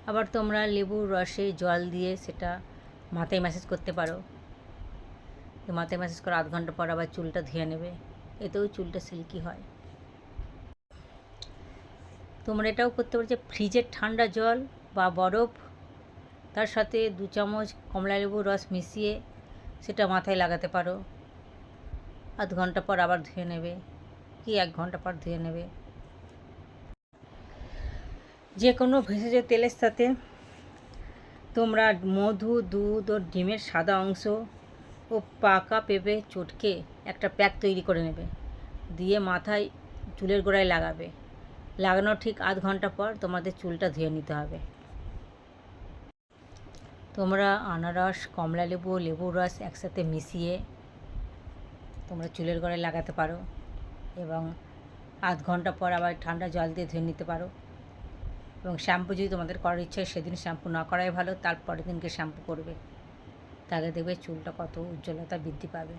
আবার তোমরা লেবুর রসে জল দিয়ে সেটা মাথায় ম্যাসাজ করতে পারো। মাথায় ম্যাসাজ করে আধ ঘন্টা পর আবার চুলটা ধুয়ে নেবে, এতেও চুলটা সিল্কি হয়। তোমরা এটাও করতে পারো যে ফ্রিজের ঠান্ডা জল বা বরফ, তার সাথে 2 চামচ কমলা লেবুর রস মিশিয়ে সেটা মাথায় লাগাতে পারো। আধ ঘন্টা পর আবার ধুয়ে নেবে, কি 1 ঘন্টা পর ধুয়ে নেবে। যে কোনো ভেষজ তেলের সাথে তোমরা মধু, দুধ ও ডিমের সাদা অংশ ও পাকা পেঁপে চটকে একটা প্যাক তৈরি করে নেবে, দিয়ে মাথায় চুলের গোড়ায় লাগাবে। লাগানোর ঠিক আধ ঘন্টা পর তোমাদের চুলটা ধুয়ে নিতে হবে। তোমরা আনারস, কমলা লেবু ও লেবুর রস একসাথে মিশিয়ে তোমরা চুলের গোড়ায় লাগাতে পারো এবং আধ ঘন্টা পর আবার ঠান্ডা জল দিয়ে ধুয়ে নিতে পারো। এবং শ্যাম্পু যদি তোমাদের করার ইচ্ছে হয় সেদিন শ্যাম্পু না করাই ভালো, তারপরের দিনকে শ্যাম্পু করবে, তাহলে দেখবে চুলটা কত উজ্জ্বলতা বৃদ্ধি পাবে।